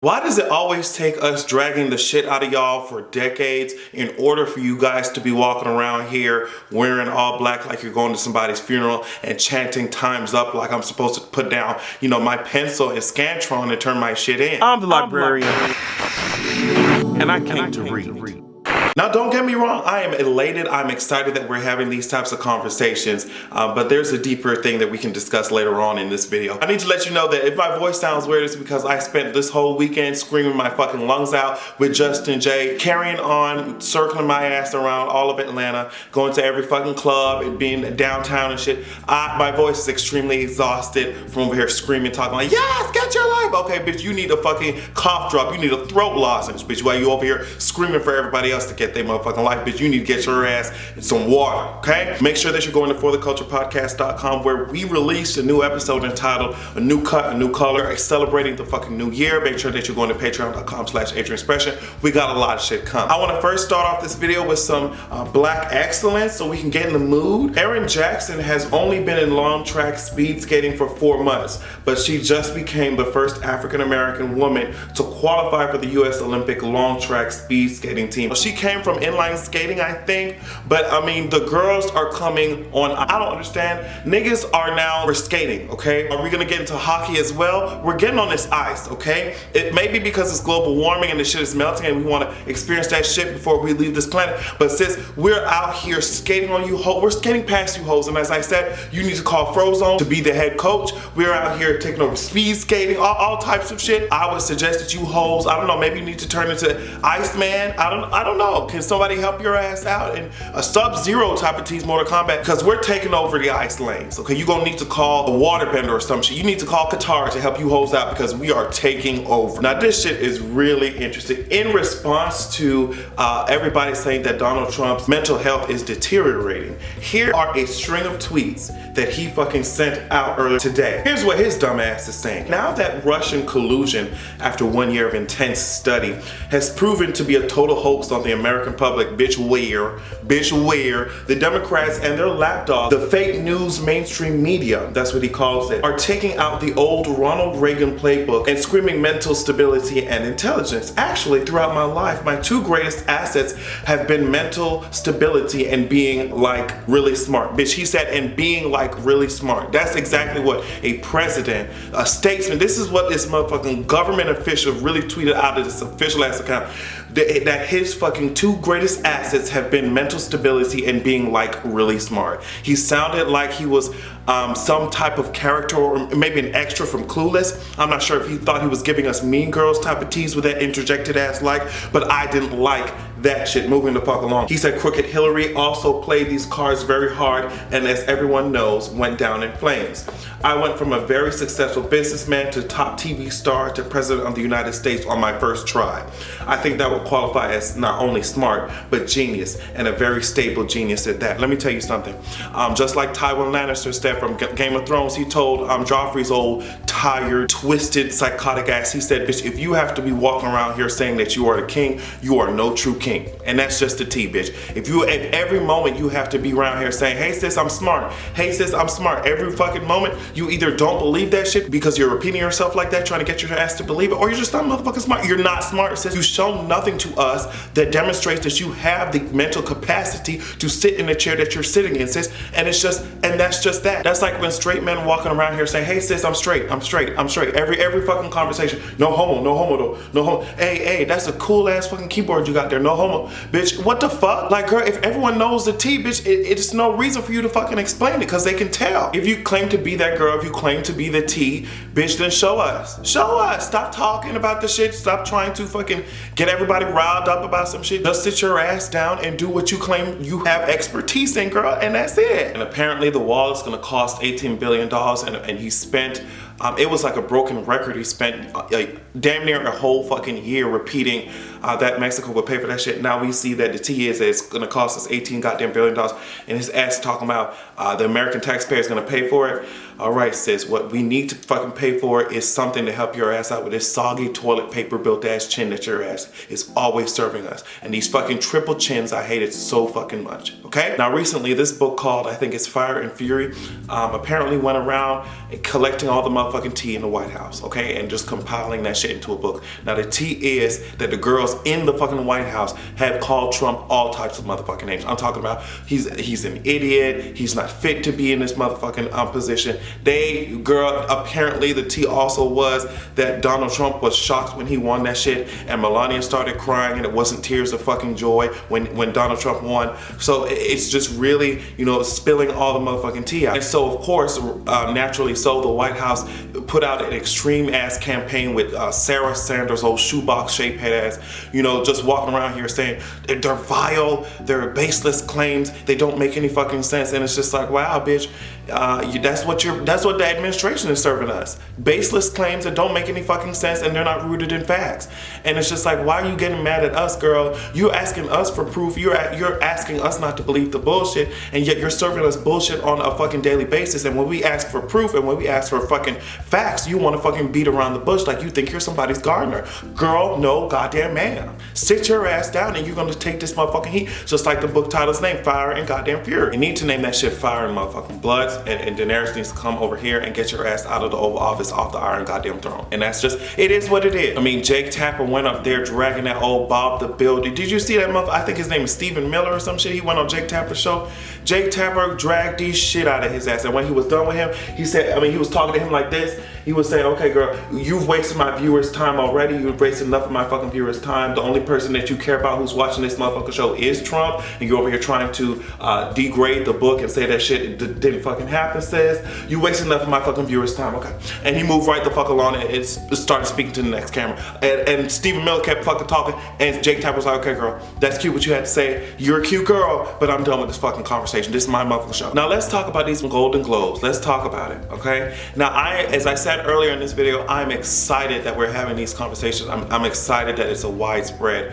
Why does it always take us dragging the shit out of y'all for decades in order for you guys to be walking around here wearing all black like you're going to somebody's funeral and chanting time's up like I'm supposed to put down, my pencil and Scantron and turn my shit in? I'm the librarian, and I came to read. Now, don't get me wrong, I am elated, I'm excited that we're having these types of conversations, but there's a deeper thing that we can discuss later on in this video. I need to let you know that if my voice sounds weird, it's because I spent this whole weekend screaming my fucking lungs out with Justin J, carrying on, circling my ass around all of Atlanta, going to every fucking club and being downtown and shit. My voice is extremely exhausted from over here screaming, talking like, yes, get your life. Okay, bitch, you need a fucking cough drop, you need a throat lozenge, bitch, while you over here screaming for everybody else to get their motherfucking life, bitch. You need to get your ass some water, okay? Make sure that you're going to fortheculturepodcast.com, where we released a new episode entitled A New Cut, A New Color, celebrating the fucking new year. Make sure that you're going to patreon.com/AdrianExpression. We got a lot of shit coming. I want to first start off this video with some black excellence so we can get in the mood. Erin Jackson has only been in long track speed skating for 4 months, but she just became the first African-American woman to qualify for the U.S. Olympic long track speed skating team. She came from inline skating, I think, but I mean, the girls are coming on. I don't understand. Niggas are now, we're skating, okay? Are we gonna get into hockey as well? We're getting on this ice, okay? It may be because it's global warming and the shit is melting and we wanna experience that shit before we leave this planet, but sis, we're out here skating on you hoes. We're skating past you hoes, and as I said, you need to call Frozone to be the head coach. We're out here taking over speed skating, all types of shit. I would suggest that you hoes, I don't know, maybe you need to turn into Iceman. I don't know. Can somebody help your ass out in a Sub-Zero type of T's Mortal Kombat? Because we're taking over the ice lanes, okay? You're gonna need to call a waterbender or some shit. You need to call Qatar to help you hoes out because we are taking over. Now, this shit is really interesting. In response to everybody saying that Donald Trump's mental health is deteriorating, here are a string of tweets that he fucking sent out earlier today. Here's what his dumb ass is saying. Now that Russian collusion, after 1 year of intense study, has proven to be a total hoax on the American public, bitch where, the Democrats and their lapdog, the fake news mainstream media, that's what he calls it, are taking out the old Ronald Reagan playbook and screaming mental stability and intelligence. Actually, throughout my life, my two greatest assets have been mental stability and being like really smart. Bitch, he said, and being like really smart. That's exactly what a president, a statesman, this is what this motherfucking government official really tweeted out of this official ass account, that his fucking two greatest assets have been mental stability and being like really smart. He sounded like he was some type of character or maybe an extra from Clueless. I'm not sure if he thought he was giving us Mean Girls type of tease with that interjected ass like, but I didn't like that shit. Moving the fuck along. He said Crooked Hillary also played these cards very hard and, as everyone knows, went down in flames. I went from a very successful businessman to top TV star to president of the United States on my first try. I think that would qualify as not only smart, but genius, and a very stable genius at that. Let me tell you something. Just like Tywin Lannister said from Game of Thrones, he told Joffrey's old, tired, twisted, psychotic ass, he said, bitch, if you have to be walking around here saying that you are the king, you are no true king. And that's just the tea, bitch. If every moment you have to be around here saying, hey sis, I'm smart. Hey sis, I'm smart. Every fucking moment you either don't believe that shit because you're repeating yourself like that, trying to get your ass to believe it, or you're just not motherfucking smart. You're not smart, sis. You've shown nothing to us that demonstrates that you have the mental capacity to sit in the chair that you're sitting in, sis. And that's just that. That's like when straight men walking around here saying, hey sis, I'm straight. Every fucking conversation, no homo though, no homo. Hey, that's a cool ass fucking keyboard you got there, no homo. Bitch, what the fuck? Like, girl, if everyone knows the tea, bitch, it's no reason for you to fucking explain it, because they can tell. If you claim to be that girl, if you claim to be the tea, bitch, then show us. Show us. Stop talking about the shit. Stop trying to fucking get everybody riled up about some shit. Just sit your ass down and do what you claim you have expertise in, girl, and that's it. And apparently the wall is gonna cost $18 billion, and he spent, it was like a broken record. He spent damn near a whole fucking year repeating that Mexico would pay for that shit. Now we see that the tea is that it's gonna cost us $18 goddamn billion, and his ass talking about the American taxpayer is gonna pay for it. All right, sis, what we need to fucking pay for is something to help your ass out with this soggy toilet paper built ass chin that your ass is always serving us. And these fucking triple chins, I hate it so fucking much, okay? Now recently, this book called, I think it's Fire and Fury, apparently went around collecting all the motherfuckers motherfucking tea in the White House, okay? And just compiling that shit into a book. Now the tea is that the girls in the fucking White House have called Trump all types of motherfucking names. I'm talking about he's an idiot, he's not fit to be in this motherfucking position. Apparently the tea also was that Donald Trump was shocked when he won that shit, and Melania started crying, and it wasn't tears of fucking joy when Donald Trump won. So it's just really, you know, spilling all the motherfucking tea out. And so of course, naturally so, the White House put out an extreme ass campaign with Sarah Sanders, old shoebox shaped head ass, you know, just walking around here saying they're vile, they're baseless claims, they don't make any fucking sense. And it's just like, wow, bitch, that's what the administration is serving us. Baseless claims that don't make any fucking sense, and they're not rooted in facts. And it's just like, why are you getting mad at us, girl? You're asking us for proof. You're asking us not to believe the bullshit, and yet you're serving us bullshit on a fucking daily basis. And when we ask for proof and when we ask for fucking facts, you want to fucking beat around the bush like you think you're somebody's gardener. Girl, no goddamn ma'am. Sit your ass down and you're gonna take this motherfucking heat, just like the book title's name, Fire and Goddamn Fury. You need to name that shit Fire and motherfucking Bloods, and Daenerys needs to come over here and get your ass out of the Oval Office, off the Iron Goddamn Throne. And that's just, it is what it is. I mean, Jake Tapper went up there dragging that old Bob the Builder. Did you see that motherfucker? I think his name is Stephen Miller or some shit. He went on Jake Tapper's show. Jake Tapper dragged these shit out of his ass. And when he was done with him, he said, I mean, he was talking to him like this. He was saying, okay, girl, you've wasted my viewers' time already. You've wasted enough of my fucking viewers' time. The only person that you care about who's watching this motherfucking show is Trump. And you're over here trying to degrade the book and say that shit didn't fucking happen, sis. You wasted enough of my fucking viewers' time, okay? And he moved right the fuck along and started speaking to the next camera. And Stephen Miller kept fucking talking, and Jake Tapper was like, okay, girl, that's cute what you had to say. You're a cute girl, but I'm done with this fucking conversation. This is my motherfucking show. Now let's talk about these Golden Globes. Let's talk about it, okay? Now as I said earlier in this video, I'm excited that we're having these conversations. I'm excited that it's a widespread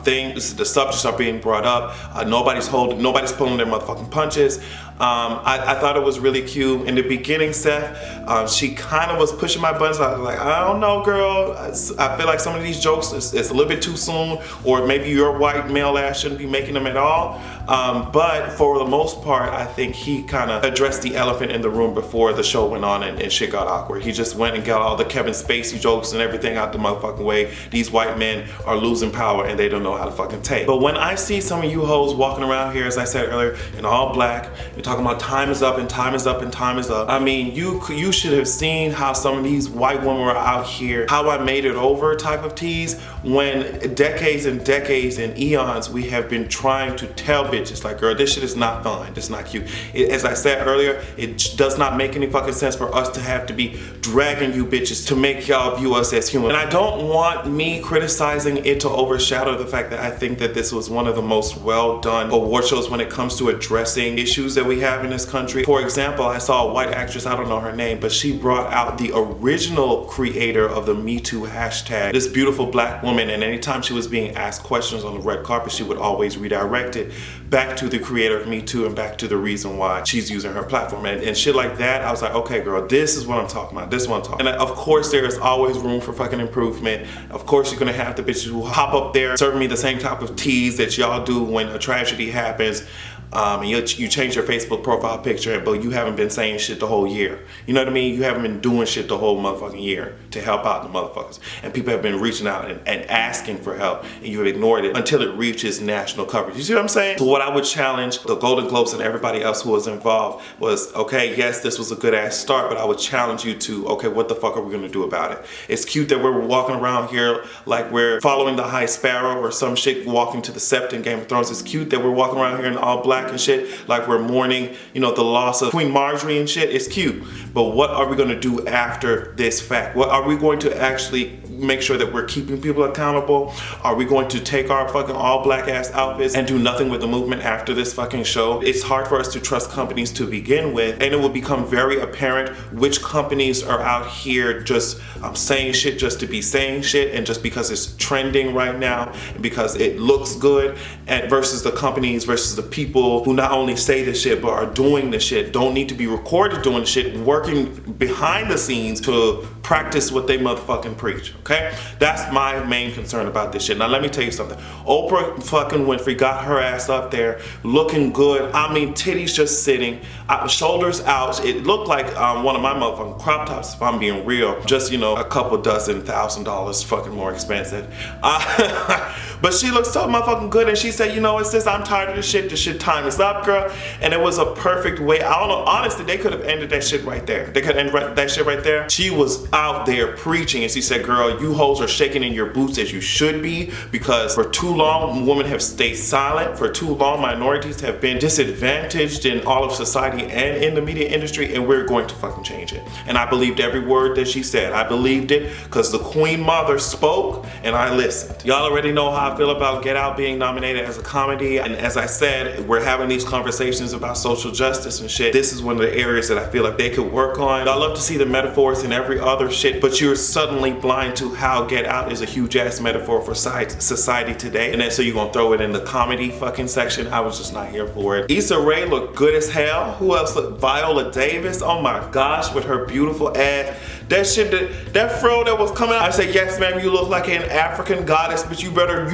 thing. The subjects are being brought up. Nobody's pulling their motherfucking punches. I thought it was really cute. In the beginning, Seth, she kind of was pushing my buttons. I was like, I don't know, girl. I feel like some of these jokes is a little bit too soon, or maybe your white male ass shouldn't be making them at all. But for the most part, I think he kind of addressed the elephant in the room before the show went on and shit got awkward. He just went and got all the Kevin Spacey jokes and everything out the motherfucking way. These white men are losing power and they don't know how to fucking take. But when I see some of you hoes walking around here, as I said earlier, in all black, you're talking about time is up and time is up and time is up. I mean, you should have seen how some of these white women were out here, how I made it over type of tease, when decades and decades and eons we have been trying to tell bitches like, girl, this shit is not fun, this is not cute. As I said earlier, it does not make any fucking sense for us to have to be dragging you bitches to make y'all view us as human. And I don't want me criticizing it to overshadow the fact that I think that this was one of the most well done award shows when it comes to addressing issues that we have in this country. For example, I saw a white actress, I don't know her name, but she brought out the original creator of the Me Too hashtag, this beautiful black woman, and anytime she was being asked questions on the red carpet, she would always redirect it back to the creator of Me Too and back to the reason why she's using her platform. And shit like that, I was like, okay, girl, this is what I'm talking about. This is what I'm talking about. And of course, there is always room for fucking improvement. Of course, you're gonna have the bitches who hop up there serving me the same type of tease that y'all do when a tragedy happens. And you change your Facebook profile picture, but you haven't been saying shit the whole year. You know what I mean? You haven't been doing shit the whole motherfucking year to help out the motherfuckers. And people have been reaching out and asking for help, and you have ignored it until it reaches national coverage. You see what I'm saying? So what I would challenge the Golden Globes and everybody else who was involved was, okay, yes, this was a good ass start, but I would challenge you to, okay, what the fuck are we gonna do about it? It's cute that we're walking around here like we're following the High Sparrow or some shit walking to the Sept in Game of Thrones. It's cute that we're walking around here in all black and shit like we're mourning, you know, the loss of Queen Marjorie and shit. It's cute, but what are we gonna do after this fact? What are we going to actually make sure that we're keeping people accountable? Are we going to take our fucking all black ass outfits and do nothing with the movement after this fucking show? It's hard for us to trust companies to begin with, and it will become very apparent which companies are out here just saying shit just to be saying shit and just because it's trending right now and because it looks good, and versus the companies, versus the people who not only say the shit but are doing the shit, don't need to be recorded doing the shit, working behind the scenes to practice what they motherfucking preach, okay? okay? That's my main concern about this shit. Now let me tell you something. Oprah fucking Winfrey got her ass up there looking good. I mean, titties just sitting, shoulders out. It looked like one of my motherfucking crop tops, if I'm being real. Just, you know, a couple dozen $1,000 fucking more expensive. But she looked so motherfucking good, and she said, you know, it's this, I'm tired of this shit time is up, girl. And it was a perfect way. I don't know, honestly, they could have ended that shit right there. They could end that shit right there. She was out there preaching, and she said, girl, you hoes are shaking in your boots as you should be, because for too long, women have stayed silent. For too long, minorities have been disadvantaged in all of society and in the media industry, and we're going to fucking change it. And I believed every word that she said. I believed it because the Queen Mother spoke, and I listened. Y'all already know how I feel about Get Out being nominated as a comedy, and as I said, we're having these conversations about social justice and shit. This is one of the areas that I feel like they could work on. I love to see the metaphors and every other shit, but you're suddenly blind to how Get Out is a huge ass metaphor for society today, and then so you're gonna throw it in the comedy fucking section. I was just not here for it. Issa Rae looked good as hell. Who else looked? Viola Davis, oh my gosh, with her beautiful ass. That shit, that fro that was coming out, I said, yes ma'am, you look like an African goddess, but you better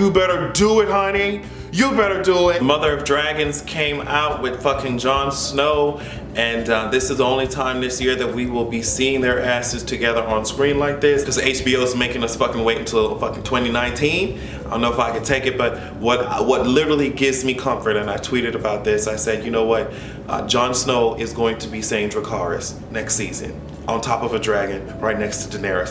do it, honey. You better do it. Mother of Dragons came out with fucking Jon Snow, and this is the only time this year that we will be seeing their asses together on screen like this, because HBO is making us fucking wait until fucking 2019. I don't know if I can take it, but what literally gives me comfort, and I tweeted about this, I said, you know what, Jon Snow is going to be saying Dracarys next season, on top of a dragon right next to Daenerys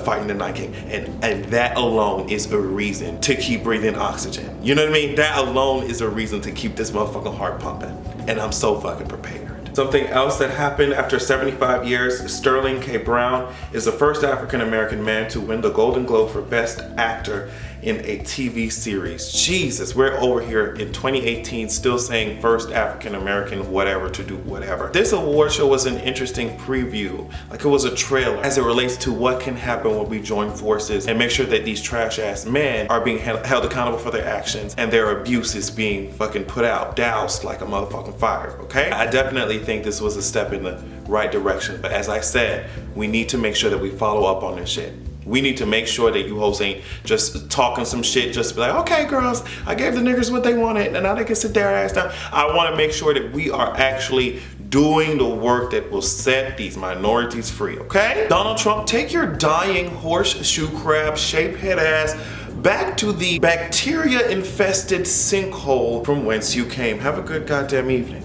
fighting the Night King, and that alone is a reason to keep breathing oxygen. You know what I mean? That alone is a reason to keep this motherfucking heart pumping, and I'm so fucking prepared. Something else that happened after 75 years, Sterling K. Brown is the first African American man to win the Golden Globe for Best Actor in a TV series. Jesus, we're over here in 2018 still saying first African American whatever to do whatever. This award show was an interesting preview, like it was a trailer as it relates to what can happen when we join forces and make sure that these trash ass men are being held accountable for their actions and their abuse is being fucking put out, doused like a motherfucking fire, okay? I definitely think this was a step in the right direction, but as I said, we need to make sure that we follow up on this shit. We need to make sure that you hoes ain't just talking some shit just to be like, okay girls, I gave the niggers what they wanted and now they can sit their ass down. I want to make sure that we are actually doing the work that will set these minorities free, okay? Donald Trump, take your dying horseshoe crab shape head ass back to the bacteria infested sinkhole from whence you came. Have a good goddamn evening.